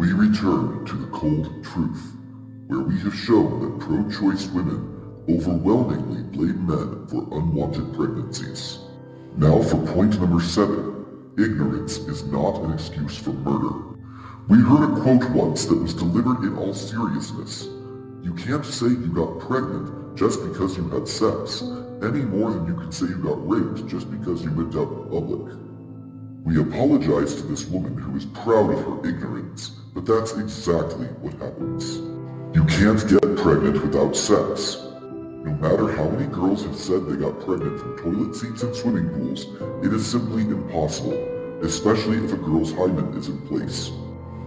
We return to the cold truth, where we have shown that pro-choice women overwhelmingly blame men for unwanted pregnancies. Now for point number 7, ignorance is not an excuse for murder. We heard a quote once that was delivered in all seriousness. You can't say you got pregnant just because you had sex, any more than you can say you got raped just because you went out in public. We apologize to this woman who is proud of her ignorance, but that's exactly what happens. You can't get pregnant without sex. No matter how many girls have said they got pregnant from toilet seats and swimming pools, it is simply impossible, especially if a girl's hymen is in place.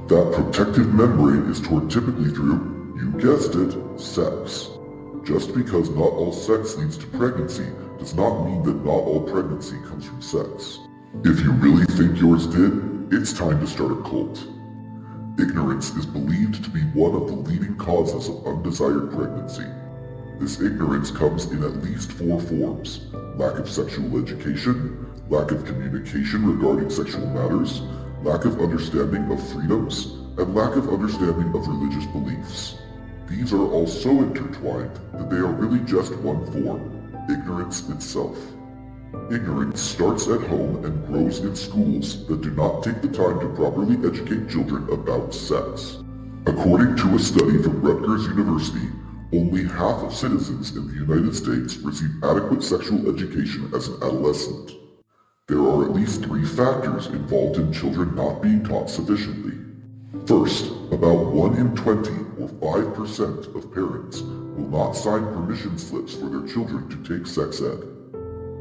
That protective membrane is torn typically through, you guessed it, sex. Just because not all sex leads to pregnancy does not mean that not all pregnancy comes from sex. If you really think yours did, it's time to start a cult. Ignorance is believed to be one of the leading causes of undesired pregnancy. This ignorance comes in at least 4 forms: lack of sexual education, lack of communication regarding sexual matters, lack of understanding of freedoms, and lack of understanding of religious beliefs. These are all so intertwined that they are really just one form: ignorance itself. Ignorance starts at home and grows in schools that do not take the time to properly educate children about sex. According to a study from Rutgers University, only half of citizens in the United States receive adequate sexual education as an adolescent. There are at least 3 factors involved in children not being taught sufficiently. First, about 1 in 20, or 5% of parents, will not sign permission slips for their children to take sex ed.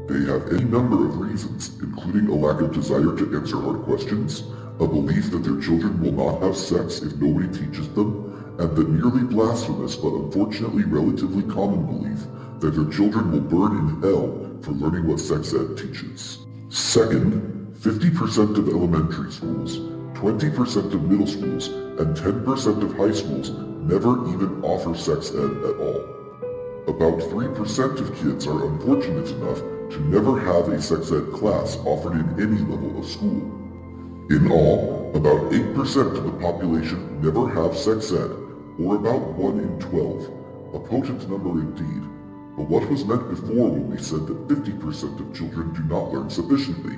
They have any number of reasons, including a lack of desire to answer hard questions, a belief that their children will not have sex if nobody teaches them, and the nearly blasphemous but unfortunately relatively common belief that their children will burn in hell for learning what sex ed teaches. Second, 50% of elementary schools, 20% of middle schools, and 10% of high schools never even offer sex ed at all. About 3% of kids are unfortunate enough to never have a sex ed class offered in any level of school. In all, about 8% of the population never have sex ed, or about 1 in 12, a potent number indeed. But what was meant before when we said that 50% of children do not learn sufficiently?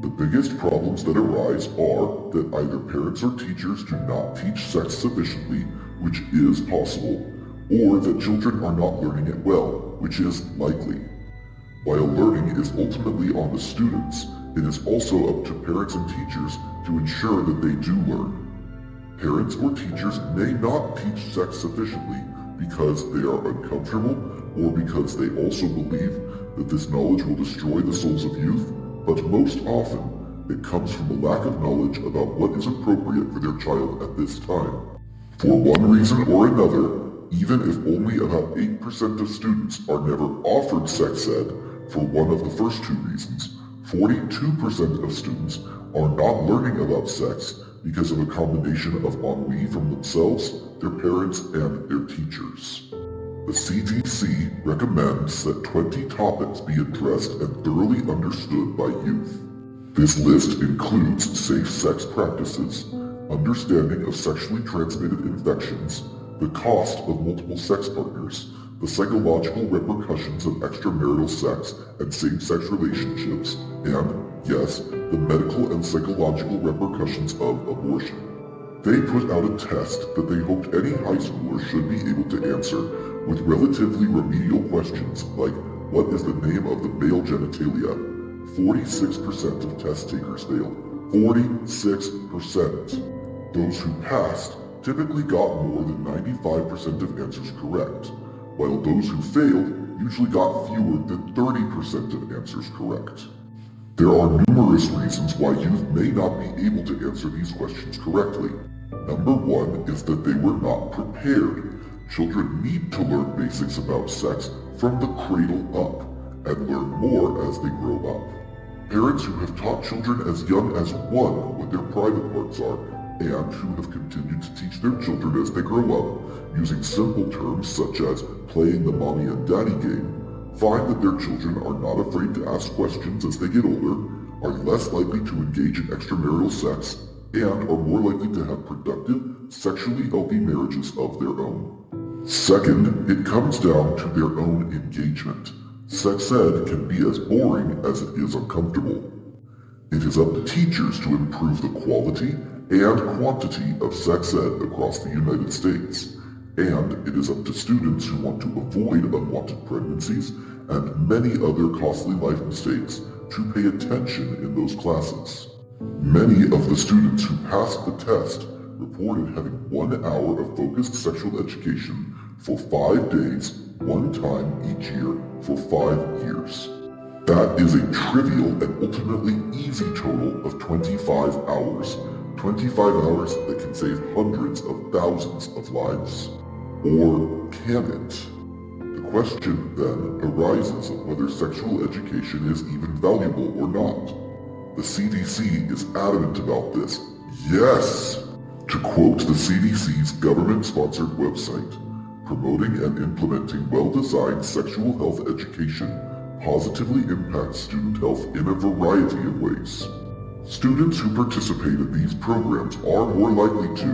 The biggest problems that arise are that either parents or teachers do not teach sex sufficiently, which is possible, or that children are not learning it well, which is likely. While learning is ultimately on the students, it is also up to parents and teachers to ensure that they do learn. Parents or teachers may not teach sex sufficiently because they are uncomfortable or because they also believe that this knowledge will destroy the souls of youth, but most often it comes from a lack of knowledge about what is appropriate for their child at this time. For one reason or another, even if only about 8% of students are never offered sex ed, for one of the first 2 reasons, 42% of students are not learning about sex because of a combination of ennui from themselves, their parents, and their teachers. The CDC recommends that 20 topics be addressed and thoroughly understood by youth. This list includes safe sex practices, understanding of sexually transmitted infections, the cost of multiple sex partners, the psychological repercussions of extramarital sex and same-sex relationships, and, yes, the medical and psychological repercussions of abortion. They put out a test that they hoped any high schooler should be able to answer with relatively remedial questions like, what is the name of the male genitalia? 46% of test takers failed. 46%. Those who passed typically got more than 95% of answers correct, while those who failed usually got fewer than 30% of answers correct. There are numerous reasons why youth may not be able to answer these questions correctly. Number 1 is that they were not prepared. Children need to learn basics about sex from the cradle up, and learn more as they grow up. Parents who have taught children as young as 1 what their private parts are, and who have continued to teach their children as they grow up, using simple terms such as playing the mommy and daddy game, find that their children are not afraid to ask questions as they get older, are less likely to engage in extramarital sex, and are more likely to have productive, sexually healthy marriages of their own. Second, it comes down to their own engagement. Sex ed can be as boring as it is uncomfortable. It is up to teachers to improve the quality and quantity of sex ed across the United States. And it is up to students who want to avoid unwanted pregnancies and many other costly life mistakes to pay attention in those classes. Many of the students who passed the test reported having 1 hour of focused sexual education for 5 days, one time each year for 5 years. That is a trivial and ultimately easy total of 25 hours. 25 hours that can save hundreds of thousands of lives. Or can it? The question then arises of whether sexual education is even valuable or not. The CDC is adamant about this. Yes! To quote the CDC's government-sponsored website, promoting and implementing well-designed sexual health education positively impacts student health in a variety of ways. Students who participate in these programs are more likely to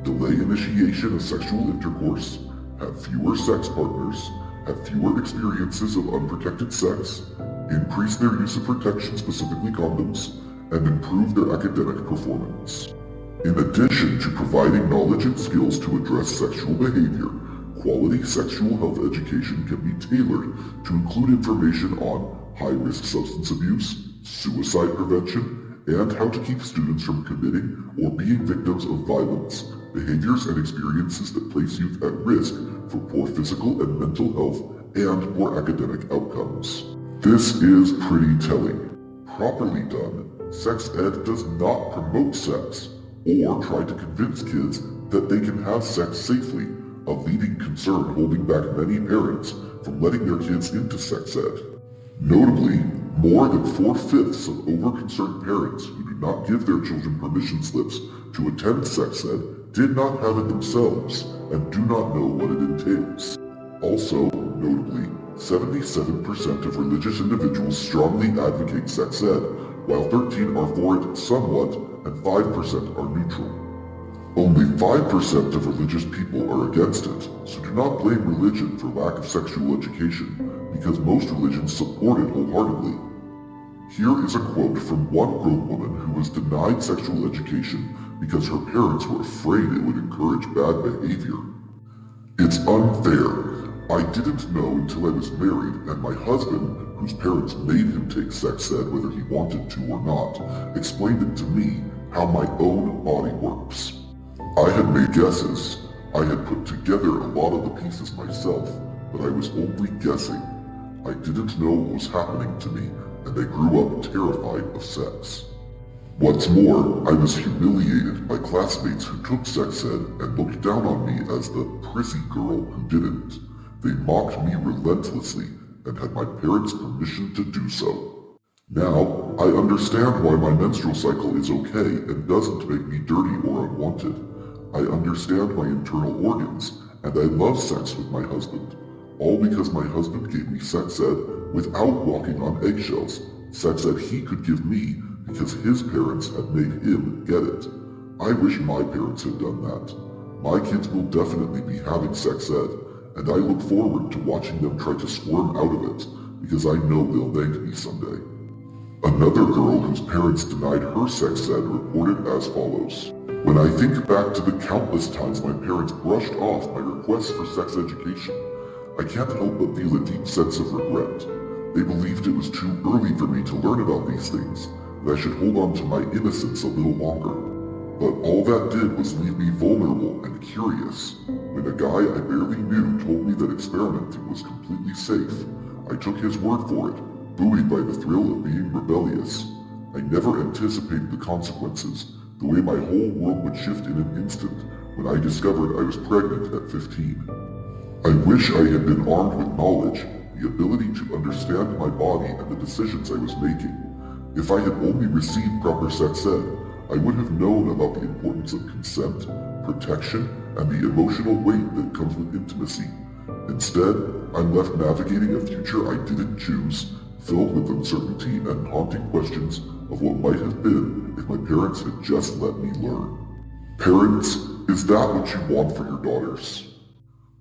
delay initiation of sexual intercourse, have fewer sex partners, have fewer experiences of unprotected sex, increase their use of protection, specifically condoms, and improve their academic performance. In addition to providing knowledge and skills to address sexual behavior, quality sexual health education can be tailored to include information on high-risk substance abuse, suicide prevention, and how to keep students from committing or being victims of violence, behaviors and experiences that place youth at risk for poor physical and mental health and poor academic outcomes. This is pretty telling. Properly done, sex ed does not promote sex or try to convince kids that they can have sex safely, a leading concern holding back many parents from letting their kids into sex ed. Notably, more than 4/5 of over-concerned parents who do not give their children permission slips to attend sex ed did not have it themselves and do not know what it entails. Also, notably, 77% of religious individuals strongly advocate sex ed, while 13% are for it somewhat and 5% are neutral. Only 5% of religious people are against it, so do not blame religion for lack of sexual education, because most religions support it wholeheartedly. Here is a quote from one grown woman who was denied sexual education because her parents were afraid it would encourage bad behavior. "It's unfair. I didn't know until I was married, and my husband, whose parents made him take sex ed whether he wanted to or not, explained it to me how my own body works. I had made guesses. I had put together a lot of the pieces myself, but I was only guessing. I didn't know what was happening to me, and I grew up terrified of sex. What's more, I was humiliated by classmates who took sex ed and looked down on me as the prissy girl who didn't. They mocked me relentlessly and had my parents' permission to do so. Now, I understand why my menstrual cycle is okay and doesn't make me dirty or unwanted. I understand my internal organs, and I love sex with my husband. All because my husband gave me sex ed without walking on eggshells, sex ed he could give me because his parents had made him get it. I wish my parents had done that. My kids will definitely be having sex ed, and I look forward to watching them try to squirm out of it, because I know they'll thank me someday." Another girl whose parents denied her sex ed reported as follows. "When I think back to the countless times my parents brushed off my requests for sex education, I can't help but feel a deep sense of regret. They believed it was too early for me to learn about these things, that I should hold on to my innocence a little longer. But all that did was leave me vulnerable and curious. When a guy I barely knew told me that experimenting was completely safe, I took his word for it, buoyed by the thrill of being rebellious. I never anticipated the consequences, the way my whole world would shift in an instant when I discovered I was pregnant at 15. I wish I had been armed with knowledge, the ability to understand my body and the decisions I was making. If I had only received proper sex ed, I would have known about the importance of consent, protection, and the emotional weight that comes with intimacy. Instead, I'm left navigating a future I didn't choose, filled with uncertainty and haunting questions of what might have been if my parents had just let me learn. Parents, is that what you want for your daughters?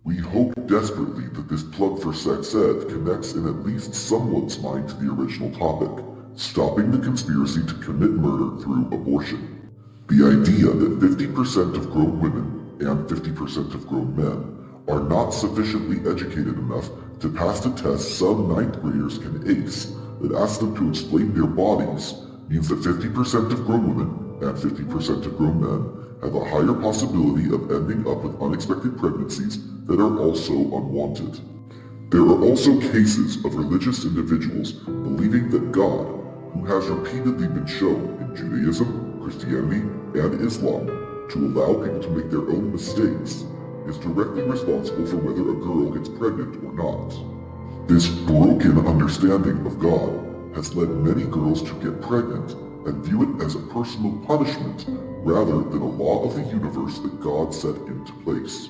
We hope desperately that this plug for sex ed connects in at least someone's mind to the original topic, stopping the conspiracy to commit murder through abortion. The idea that 50% of grown women and 50% of grown men are not sufficiently educated enough to pass the test some ninth graders can ace that asks them to explain their bodies means that 50% of grown women and 50% of grown men have a higher possibility of ending up with unexpected pregnancies that are also unwanted. There are also cases of religious individuals believing that God, who has repeatedly been shown in Judaism, Christianity, and Islam to allow people to make their own mistakes, is directly responsible for whether a girl gets pregnant or not. This broken understanding of God has led many girls to get pregnant and view it as a personal punishment rather than a law of the universe that God set into place.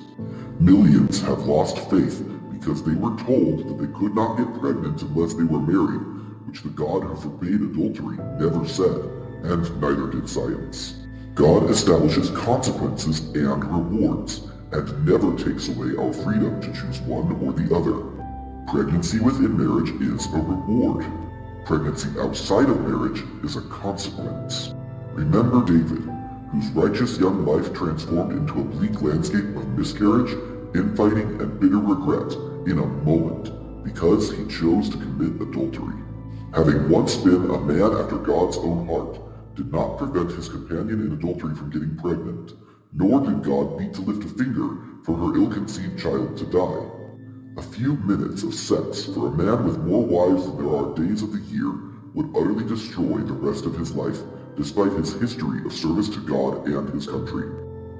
Millions have lost faith because they were told that they could not get pregnant unless they were married, which the God who forbade adultery never said, and neither did science. God establishes consequences and rewards, and never takes away our freedom to choose one or the other. Pregnancy within marriage is a reward. Pregnancy outside of marriage is a consequence. Remember David, whose righteous young life transformed into a bleak landscape of miscarriage, infighting, and bitter regret in a moment because he chose to commit adultery. Having once been a man after God's own heart did not prevent his companion in adultery from getting pregnant, nor did God need to lift a finger for her ill-conceived child to die. A few minutes of sex for a man with more wives than there are days of the year would utterly destroy the rest of his life, despite his history of service to God and his country.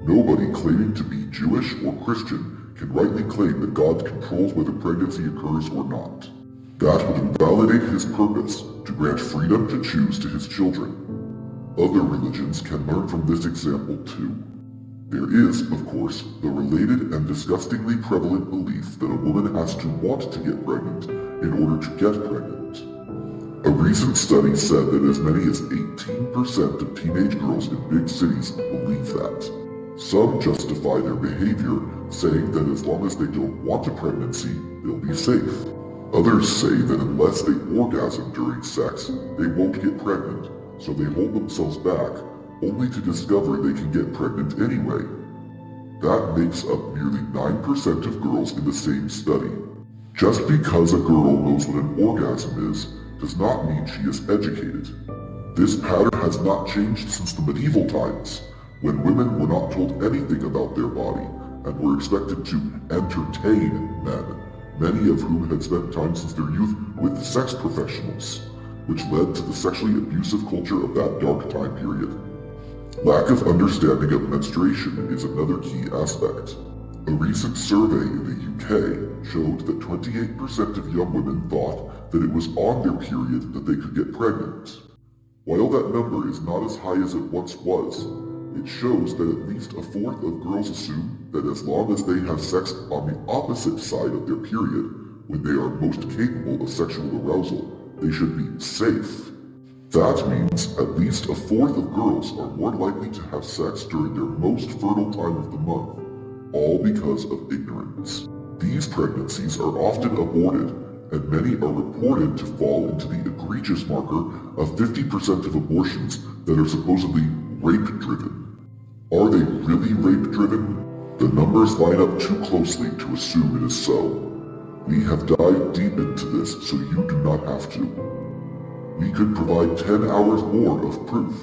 Nobody claiming to be Jewish or Christian can rightly claim that God controls whether pregnancy occurs or not. That would invalidate his purpose to grant freedom to choose to his children. Other religions can learn from this example too. There is, of course, the related and disgustingly prevalent belief that a woman has to want to get pregnant in order to get pregnant. A recent study said that as many as 18% of teenage girls in big cities believe that. Some justify their behavior saying that as long as they don't want a pregnancy, they'll be safe. Others say that unless they orgasm during sex, they won't get pregnant, so they hold themselves back, only to discover they can get pregnant anyway. That makes up nearly 9% of girls in the same study. Just because a girl knows what an orgasm is, does not mean she is educated. This pattern has not changed since the medieval times, when women were not told anything about their body, and were expected to entertain men, many of whom had spent time since their youth with sex professionals, which led to the sexually abusive culture of that dark time period. Lack of understanding of menstruation is another key aspect. A recent survey in the UK showed that 28% of young women thought that it was on their period that they could get pregnant. While that number is not as high as it once was, it shows that at least a fourth of girls assume that as long as they have sex on the opposite side of their period, when they are most capable of sexual arousal, they should be safe. That means at least a fourth of girls are more likely to have sex during their most fertile time of the month, all because of ignorance. These pregnancies are often aborted, and many are reported to fall into the egregious marker of 50% of abortions that are supposedly rape-driven. Are they really rape-driven? The numbers line up too closely to assume it is so. We have dived deep into this so you do not have to. We could provide 10 hours more of proof,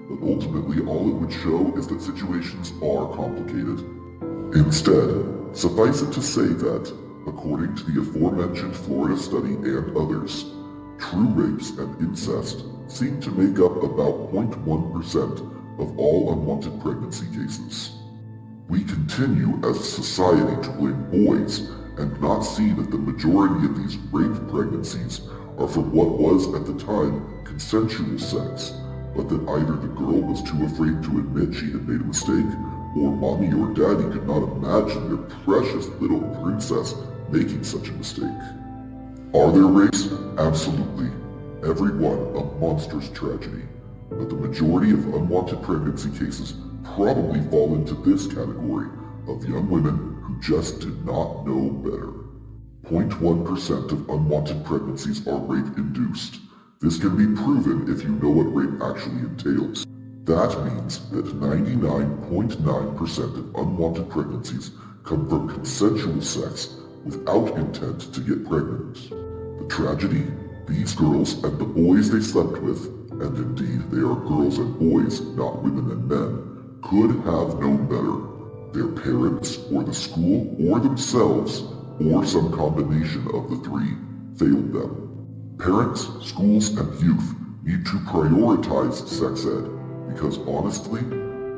but ultimately all it would show is that situations are complicated. Instead, suffice it to say that, according to the aforementioned Florida study and others, true rapes and incest seem to make up about 0.1% of all unwanted pregnancy cases. We continue as a society to blame boys and not see that the majority of these rape pregnancies are from what was at the time consensual sex, but that either the girl was too afraid to admit she had made a mistake, or mommy or daddy could not imagine their precious little princess making such a mistake. Are there rapes? Absolutely. Every one a monstrous tragedy. But the majority of unwanted pregnancy cases probably fall into this category of young women who just did not know better. 0.1% of unwanted pregnancies are rape-induced. This can be proven if you know what rape actually entails. That means that 99.9% of unwanted pregnancies come from consensual sex without intent to get pregnant. The tragedy? These girls and the boys they slept with, and indeed they are girls and boys, not women and men, could have known better. Their parents, or the school, or themselves, or some combination of the three, failed them. Parents, schools, and youth need to prioritize sex ed because honestly,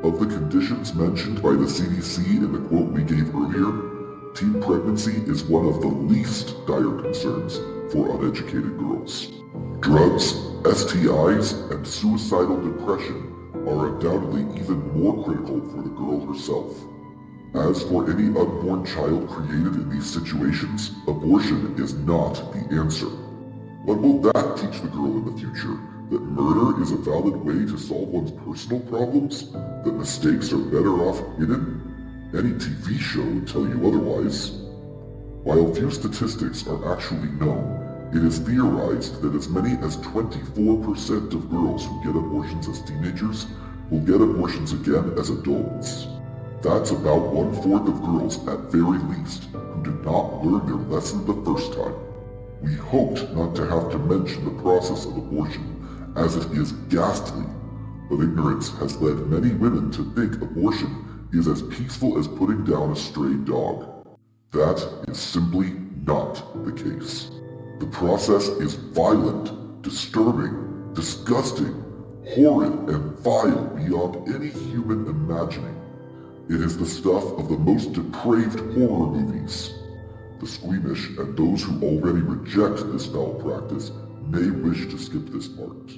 of the conditions mentioned by the CDC in the quote we gave earlier, teen pregnancy is one of the least dire concerns for uneducated girls. Drugs, STIs, and suicidal depression are undoubtedly even more critical for the girl herself. As for any unborn child created in these situations, abortion is not the answer. What will that teach the girl in the future? That murder is a valid way to solve one's personal problems? That mistakes are better off hidden? Any TV show would tell you otherwise. While few statistics are actually known, it is theorized that as many as 24% of girls who get abortions as teenagers will get abortions again as adults. That's about 1/4 of girls at very least who did not learn their lesson the first time. We hoped not to have to mention the process of abortion, as it is ghastly, but ignorance has led many women to think abortion is as peaceful as putting down a stray dog. That is simply not the case. The process is violent, disturbing, disgusting, horrid, and vile beyond any human imagining. It is the stuff of the most depraved horror movies. The squeamish and those who already reject this foul practice may wish to skip this part.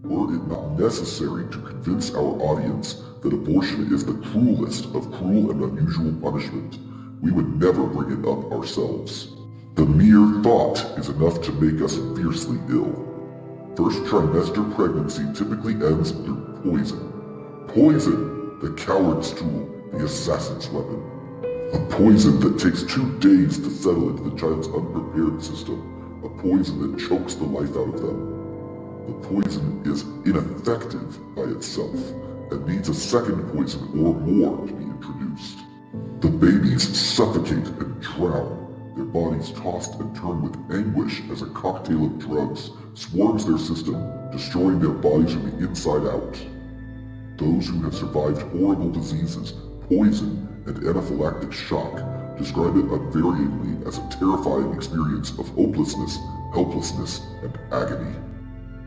Were it not necessary to convince our audience that abortion is the cruelest of cruel and unusual punishment, we would never bring it up ourselves. The mere thought is enough to make us fiercely ill. First trimester pregnancy typically ends through poison. Poison, the coward's tool, the assassin's weapon. A poison that takes 2 days to settle into the child's unprepared system. A poison that chokes the life out of them. The poison is ineffective by itself and needs a second poison or more to be introduced. The babies suffocate and drown, their bodies tossed and turned with anguish as a cocktail of drugs swarms their system, destroying their bodies from the inside out. Those who have survived horrible diseases, poison, and anaphylactic shock describe it unvaryingly as a terrifying experience of hopelessness, helplessness, and agony.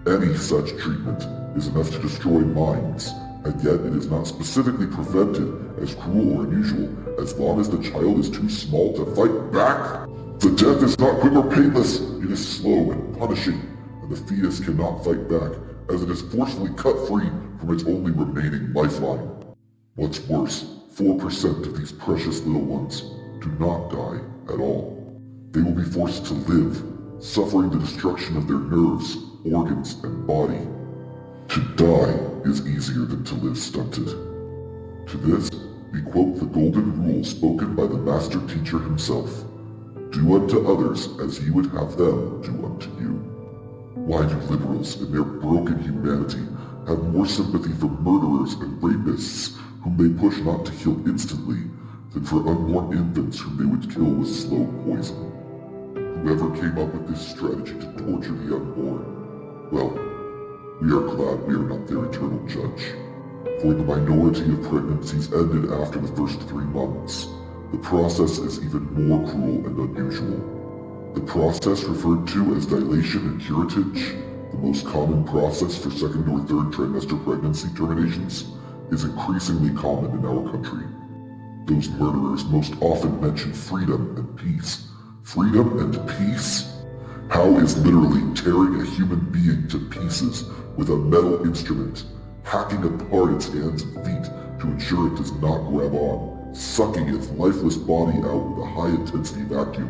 Any such treatment is enough to destroy minds, and yet it is not specifically prevented as cruel or unusual as long as the child is too small to fight back. The death is not quick or painless, it is slow and punishing, and the fetus cannot fight back as it is forcefully cut free from its only remaining lifeline. What's worse, 4% of these precious little ones do not die at all. They will be forced to live, suffering the destruction of their nerves, organs, and body. To die is easier than to live stunted. To this, we quote the golden rule spoken by the master teacher himself. Do unto others as ye would have them do unto you. Why do liberals, in their broken humanity, have more sympathy for murderers and rapists whom they push not to kill instantly than for unborn infants whom they would kill with slow poison? Whoever came up with this strategy to torture the unborn, well, we are glad we are not their eternal judge. For the minority of pregnancies ended after the first 3 months, the process is even more cruel and unusual. The process referred to as dilation and curettage, the most common process for second or third trimester pregnancy terminations, is increasingly common in our country. Those murderers most often mention freedom and peace. Freedom and peace? How is literally tearing a human being to pieces with a metal instrument, hacking apart its hands and feet to ensure it does not grab on, sucking its lifeless body out with a high-intensity vacuum,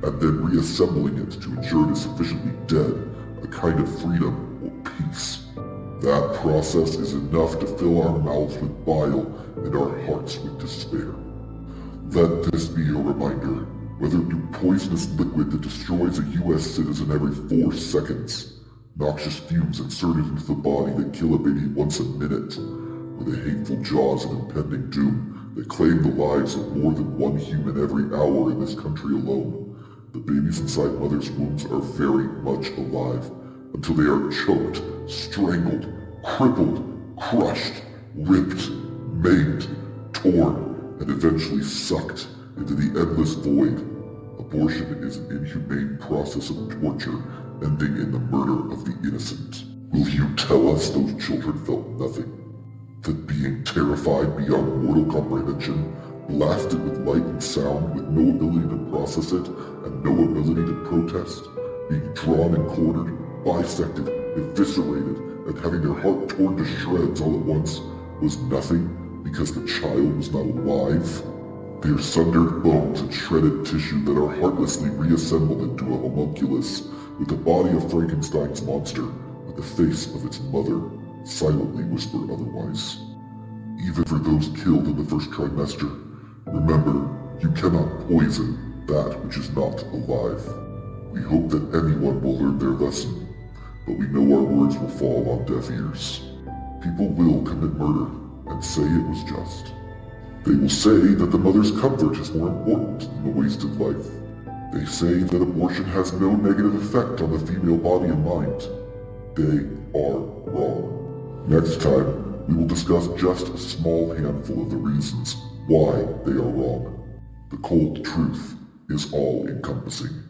and then reassembling it to ensure it is sufficiently dead, a kind of freedom or peace? That process is enough to fill our mouths with bile and our hearts with despair. Let this be your reminder, whether through poisonous liquid that destroys a US citizen every 4 seconds, noxious fumes inserted into the body that kill a baby once a minute, or the hateful jaws of impending doom that claim the lives of more than one human every hour in this country alone. The babies inside mothers' wombs are very much alive until they are choked, strangled, crippled, crushed, ripped, maimed, torn, and eventually sucked into the endless void. Abortion is an inhumane process of torture ending in the murder of the innocent. Will you tell us those children felt nothing? That being terrified beyond mortal comprehension, blasted with light and sound with no ability to process it and no ability to protest, being drawn and quartered, bisected, eviscerated, and having their heart torn to shreds all at once was nothing because the child was not alive? Their sundered bones and shredded tissue that are heartlessly reassembled into a homunculus with the body of Frankenstein's monster, with the face of its mother, silently whisper otherwise. Even for those killed in the first trimester, remember, you cannot poison that which is not alive. We hope that anyone will learn their lesson, but we know our words will fall on deaf ears. People will commit murder and say it was just. They will say that the mother's comfort is more important than the wasted life. They say that abortion has no negative effect on the female body and mind. They are wrong. Next time, we will discuss just a small handful of the reasons why they are wrong. The cold truth is all-encompassing.